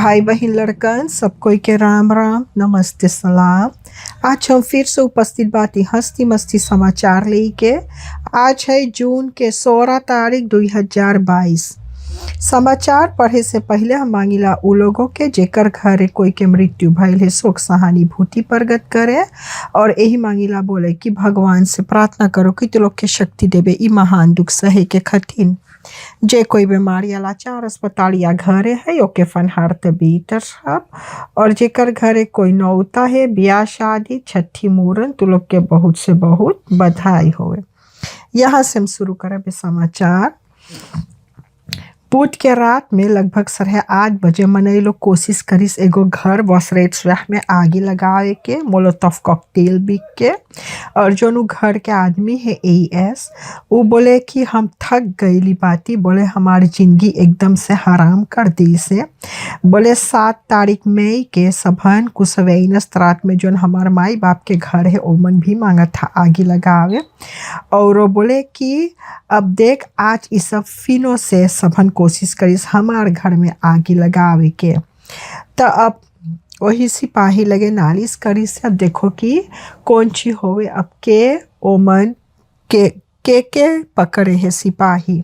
भाई बहन लड़कन सब कोई के राम राम नमस्ते सलाम। आज हम फिर से उपस्थित बाती हंसती मस्ती समाचार लेके। आज है जून के 16 तारीख 2022। समाचार पढ़े से पहले हम मांगिला उ लोगों के जेकर घरे कोई के मृत्यु भइल है शोक सहानुभूति प्रकट करे और यही मांगिला बोले कि भगवान से प्रार्थना करो कि तो लोग के शक्ति देवे ई महान दुख सहे के खतिन। जे कोई बीमारी या लाचार अस्पताल या घरे है ओके फनहार तबीतर सब और जेकर घरे कोई नौता है ब्याह शादी छठी मूरन तो लोग के बहुत से बहुत बधाई होवे। यहाँ से हम शुरू करें समाचार। बुध के रात में लगभग 8:30 बजे मनई लोग कोशिश करिस एगो घर वसरेट में आगे लगाए के मोलोतोव कॉकटेल बिक के और जो घर के आदमी है एस वो बोले कि हम थक गईली बाती बोले हमारी जिंदगी एकदम से हराम कर दी से। बोले 7 तारीख मई के सबन कुसवैनस रात में जो हमारे माई बाप के घर है ओमन भी मांगा था आगे लगावे और वो बोले कि अब देख आज इस सब फिनो से सबन कोशिश करिस हमार घर में आगे लगावे के। तो अब वही सिपाही लगे नालिश करिस। अब देखो कि कौन ची होवे अब के ओमन के पकड़े है सिपाही।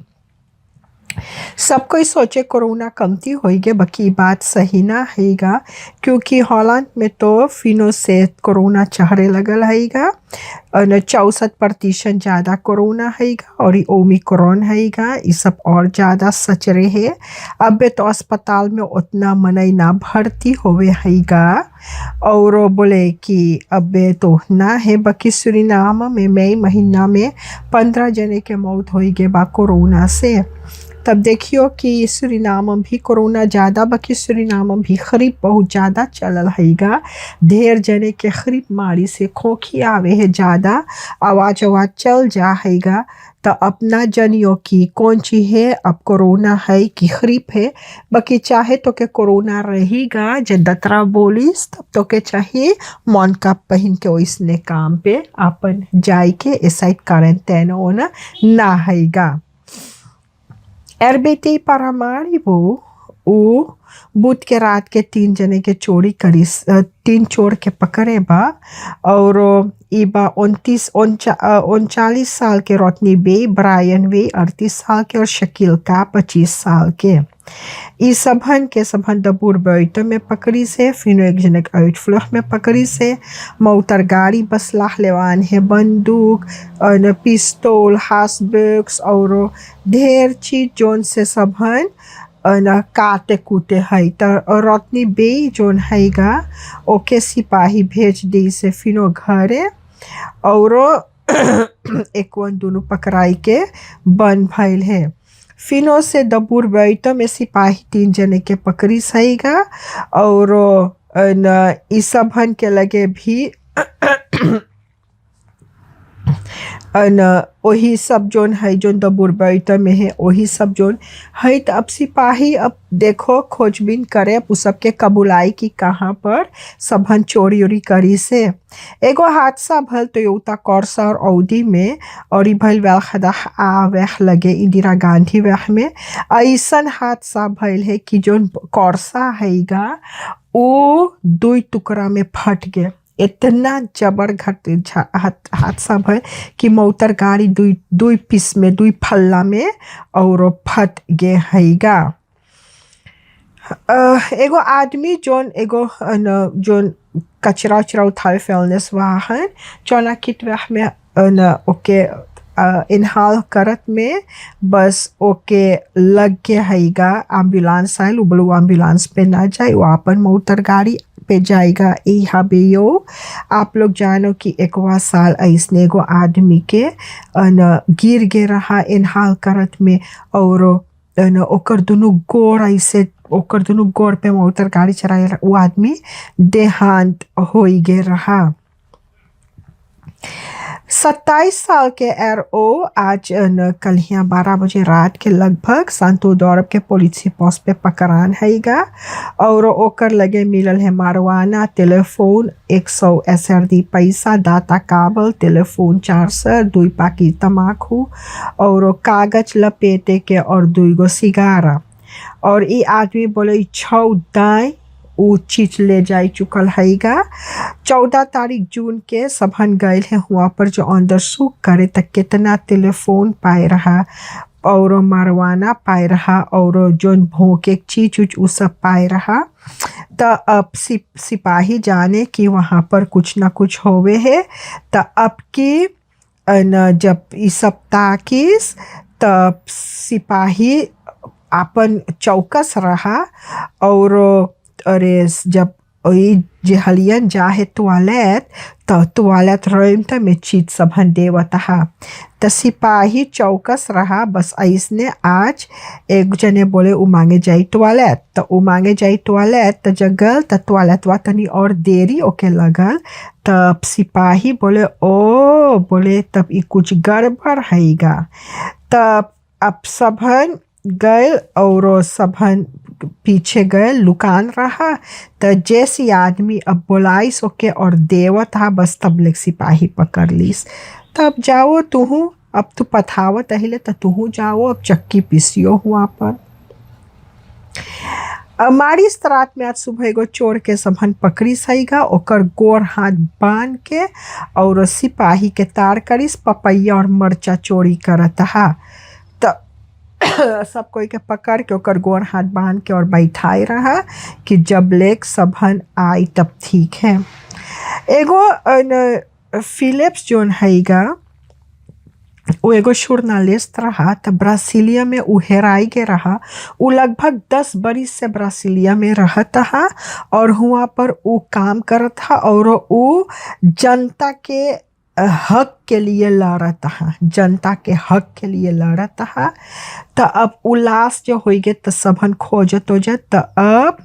सब कोई सोचे कोरोना कमती होइगे बाकी बात सही ना हैगा क्योंकि हॉलैंड में तो फिनो से कोरोना चढ़े लगल हैगा 64% ज़्यादा कोरोना हैगा और ओमिक्रॉन हैगा ये सब और ज़्यादा सचरे है। अब तो अस्पताल में उतना मनई ना भर्ती होवे हैगा और बोले कि अब तो ना है बाकी सूरीनाम में मई महीना में 15 जने के मौत होइगे बा कोरोना से। तब देखियो कि सूरीनाम भी कोरोना ज़्यादा बाकी सूरीनाम भी खरीब बहुत ज़्यादा चलल हैगा। ढेर जने के खरीब मारी से खोखी आवे है ज़्यादा आवाज़ चल जा हैगा। तो अपना जनियो कि कौन ची है अब कोरोना है कि खरीब है बाकी चाहे तो के कोरोना रहेगा जब दतरा बोलिस तब तो के चाहिए मौन का पहन के ओइसने काम पे अपन जाए के ऐसा क्वारंटाइन होना ना हैगा। RBT परमारी वो बुध के रात के 3 जने के चोरी करिस 3 चोर के पकड़े बा और इबा 39 साल के रोटनी बे ब्रायन वे 38 साल के और शकील का 25 साल के। ई सबन दबूर बैठ में पकड़ी से फिर एक जनक आउटफ्लो में पकड़ी से मोटर गाड़ी बसलाह लेवान है बंदूक और पिस्तौल हासबैग्स और ढेर चीज जोन से सबन न काटे कूटे है तो रोतनी बे जोन हैगा ओके सिपाही भेज दी से फिनो घरे और एक दोनों पकड़ाई के बन भइल है। फिनो से दबूर बैठ में सिपाही 3 जने के पकड़ी सहीगा और न इस सबन के लगे भी न वही सब जोन है जोन दबूर बैठ में है वही सब जोन है। तो अब सिपाही अब देखो खोजबीन करे अब सब के कबुलाई की कहाँ पर सबन चोरी उरी करी से। एगो हादसा भल टोयोटा कोर्सा और ऑडी में और ई भल वेलखदा वेख लगे इंदिरा गांधी वेख में ऐसन हादसा भल है कि जोन कोर्सा हैगा वो 2 टुकड़ा में फट गए। इतना जबर हादसा भय कि मोटर गाड़ी दुई पीस में 2 फल्ला में और फट गे हैगा। एगो आदमी जोन जोन कचरा उचरा उठावे फेलनेस वाहन चौना किट में ओके इनहाल करत में बस ओके लग के हैगा एम्बुलेंस आयल उबलू एम्बुलेंस पे ना जाए वो अपन मोटर गाड़ी पे जाएगा। यहाँ भी यो आप लोग जानो कि 1 साल ऐसने एगो आदमी के गिर गे रहा इनहाल करत में और ओकर दोनों गोड़ ऐसे ओकर दोनों गोड़ पे मोटर गाड़ी चलाए वो आदमी देहांत हो गे रहा। 27 साल के RO आज कल यहाँ 12 बजे रात के लगभग सांतो दौरब के पुलिस पोस्ट पे पकड़ान हैगा और ओकर लगे मिलल है मारवाना टेलीफोन 100 SRD पैसा दाता काबल टेलीफोन 400 2 पाकी तमाकू और कागज लपेटे के और 2 गो सिगारा। और ई आदमी बोले 14 ऊ चीज ले जाई चुकल हैगा। 14 जून के सबहन गए है हुआ पर जो अंदर सुख करे तक कितना टेलीफोन पाए रहा और मारवाना पाए रहा और जोन भोंके चीज उच उ सब पाए रहा। तो अब सिपाही जाने कि वहाँ पर कुछ ना कुछ होवे है। तो अब की जब ई सब ताकिस तब सिपाही अपन चौकस रहा और अरे जब ओई जे हलियन जाहे टॉयलेट तो टॉयलेट रूम त में चीज सबहन देवता। त सिपाही चौकस रहा बस ऐसने आज एक जने बोले उ मांगे जाई टॉयलेट तो उ मांगे जाई टॉयलेट त जगल त टॉयलेट वा तनी और देरी ओके लगल। तब सिपाही बोले ओ बोले तब ई कुछ गड़बड़ हैगा। तब अब सबहन गए और सबहन पीछे गए लुकान रहा। तो जैसी आदमी अब बोलाइस ओके और देवत हा बस तब ले सिपाही पकड़ लीस। तब जाओ तुहू अब तू पथावत अहिले तो तुहू जाओ अब चक्की पीसियो हुआ पर। हमारी इस रात में आज सुबह एगो चोर के सबहन पकड़ी सहीगा ओकर गोर हाथ बांध के और सिपाही के तार करिस पपैया और मरचा चोरी करत हा। सब कोई के पकड़ के ओकर गोर हाथ बांध के और बैठाए रहा कि जब लेक सबहन आई तब ठीक है। एगो फिलिप्स जोन हैगा वो एगो जर्नलिस्ट रहा तो ब्रासीलिया में उ हेराई के रहा। उ लगभग 10 बरिस से ब्रासीलिया में रहता हा और हुआ पर उ काम करता हा और उ जनता के हक के लिए लड़ता है जनता के हक के लिए लड़ता है। तो अब उलास जो हो गए तो सबहन खोजत हो जाए। तो अब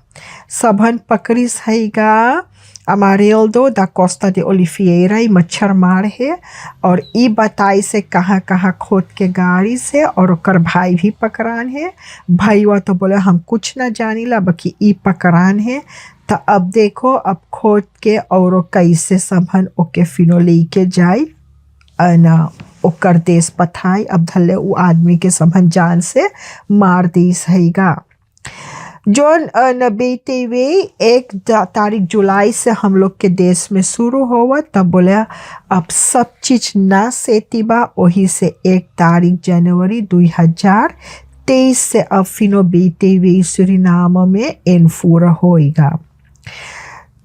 सबहन पकड़ी सहीगा अमारिल्डो दा कोस्टा दे ओलिफिएरा मच्छर मार है और ई बताई से कहाँ कहाँ खोद के गाड़ी से और ओकर भाई भी पकड़ान है। भाईवा तो बोले हम कुछ ना जानी ला बाकी ई पकड़ान है। तो अब देखो अब खोद के और कैसे सबहन ओके फिनो लेके जाई ना ओकर देश पथाई। अब धले उ आदमी के सबहन जान से मार दी सहीगा। जोन नबीते वे 1 जुलाई से हम लोग के देश में शुरू हुआ तब बोले अब सब चीज ना सेती बा वही से 1 जनवरी 2023 से अब फिनो बीते वे सुरीनाम में इनफूरा होएगा।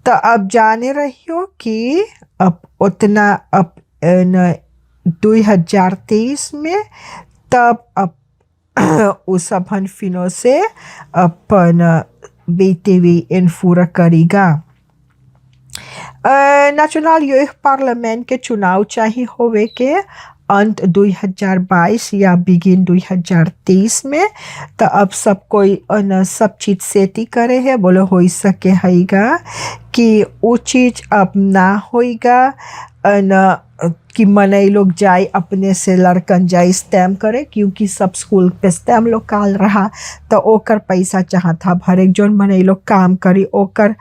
तो अब जाने रही हो कि अब उतना अब 2023 में तब अब उस सबहन फिनो से अपन बीटीवी इनफूरा करेगा। नेशनल यूथ पार्लियामेंट के चुनाव चाहिए होवे के अंत 2022 या बिगिन 2023 में। तो अब सब कोई सब चीज सेती करे है बोले हो सके हैगा कि वो चीज अब ना होएगा न कि मने लोग जाए अपने से लड़कन जाए स्टैम करे क्योंकि सब स्कूल पे स्टैम लोग काल रहा। तो ओकर पैसा चाहता भरे जोन मने लोग काम करी ओकर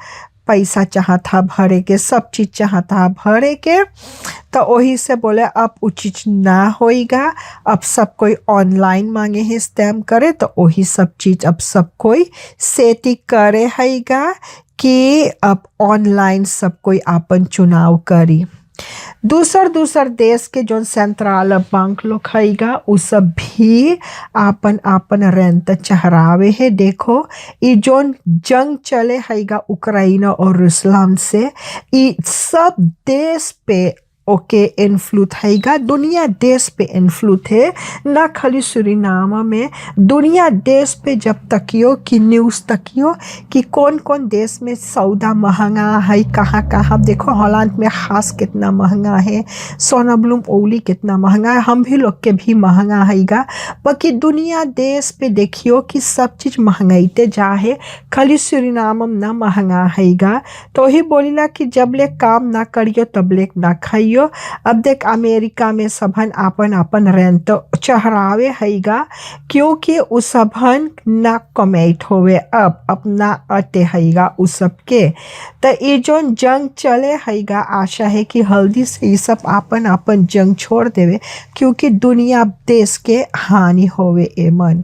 पैसा चाहता भरे के सब चीज़ चाहता भरे के। तो वही से बोले अब वो चीज़ ना होएगा। अब सब कोई ऑनलाइन मांगे है स्टैम करे तो वही सब चीज़ अब सब कोई सेती करे हैगा कि अब ऑनलाइन सब कोई अपन चुनाव करी। दूसर देश के जो सेंट्रल बैंक लोग हैगा उ सब भी आपन आपन रेंट चढ़ावे है। देखो ये जोन जंग चले हैगा उक्राइन और रूसलम से ये सब देश पे ओके इन्फ्लुएंस हैगा। दुनिया देश पे इन्फ्लुएंस है ना खाली सुरीनाम में दुनिया देश पे। जब तकियो कि न्यूज़ तकियो कि कौन कौन देश में सौदा महंगा है कहाँ कहाँ। देखो हॉलैंड में खास कितना महंगा है सोना ब्लूम ओली कितना महंगा है हम भी लोग के भी महंगा हैगा। बाकी दुनिया देश पे देखियो कि सब चीज़ महंगाईते जा है खाली सुरीनाम ना महंगा हैगा। तो ही बोलीला कि जब ले काम ना करियो तब ले ना खाइयो दियो। अब देख अमेरिका में सबन आपन आपन रेंट चढ़ावे हैगा क्योंकि उ सबन ना कमेट होवे अब अपना अटे हैगा उ सबके। त ये जोन जंग चले हैगा आशा है कि हल्दी से ये सब आपन आपन जंग छोड़ देवे क्योंकि दुनिया देश के हानि होवे एमन।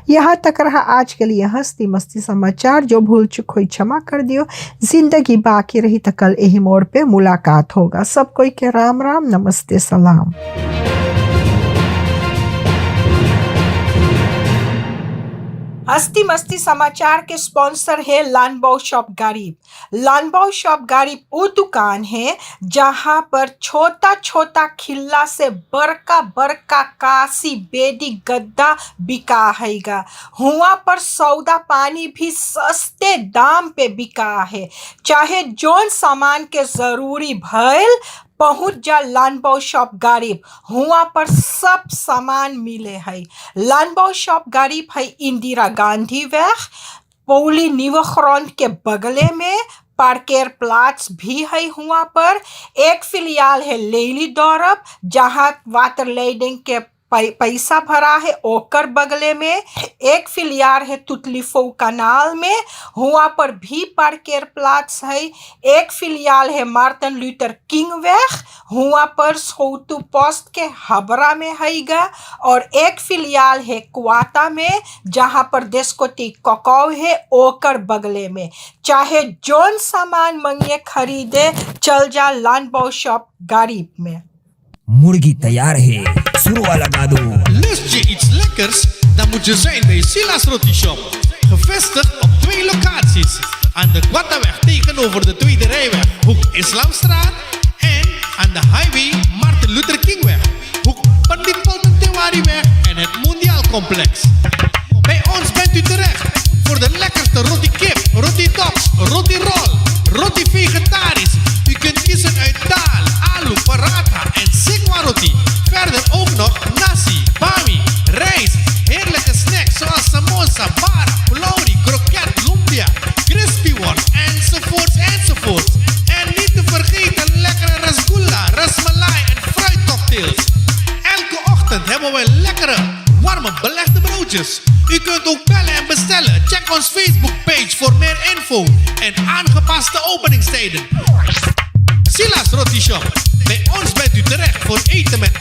यहाँ तक रहा आज के लिए हंसती मस्ती समाचार। जो भूल चुक हुई क्षमा कर दियो। जिंदगी बाकी रही तो कल यही मोड़ पे मुलाकात होगा। सब कोई के राम राम नमस्ते सलाम। हस्ती मस्ती समाचार के स्पॉन्सर है लानबाओ शॉप गरीब। लानबाओ शॉप गरीब वो दुकान है जहां पर छोटा छोटा खिल्ला से बड़का बड़का कासी बेदी गद्दा बिका हैगा। हुआ पर सौदा पानी भी सस्ते दाम पे बिका है। चाहे जोन सामान के जरूरी भइल पहुँच जा लानबाओ शॉप गरीब। हुआ पर सब सामान मिले है। लानबाओ शॉप गरीब है इंदिरा गांधी वेग पौली न्यूफ्रंट के बगले में। पार्केर प्लाट्स भी है। हुआ पर एक फिलियाल है लेली दौरब जहाँ वाटर लेडिंग के पैसा भरा है ओकर बगले में। एक फिलियार है तुतलीफो कनाल में। हुआ पर भी पार्केर प्लाट्स है। एक फिलियाल है मार्टिन लूथर किंग वेग। हुआ पर सोतु पोस्ट के हबरा में हैगा। और एक फिलियाल है क्वाटा में जहाँ पर देशकोटी कोकाव है ओकर बगले में। चाहे जोन सामान मंगिए खरीदे चल जा लानबाओ शॉप गरीब में। मुर्गी तैयार है, शुरू लगा दो। Lust je iets lekkers? Dan moet je zijn bij Silas Roti Shop. Gevestigd op 2 locaties. Aan de Quattaweg tegenover de Tweede Rijweg, hoek Islamstraat. En aan de highway Martin Luther Kingweg, hoek Pandit Paltentewariweg en het Mondiaal Complex. Bij ons bent u terecht voor de lekkerste roti kip, roti tops, roti roll, roti vegetarisch. U kunt kiezen uit daal, alu, paratha en sikwa roti. Verder ook nog nasi, bami, rijst, heerlijke snacks zoals samosa, bar, pulauri, kroket, lumpia, crispy worst enzovoorts enzovoorts. En niet te vergeten lekkere rasgulla, rasmalai en fruitcocktails. Elke ochtend hebben we lekkere, warme belegde broodjes. U kunt ook bellen en bestellen. Check ons Facebook page voor meer info en aangepaste openingstijden. Silas Roti Shop. Bij ons bent u terecht voor eten met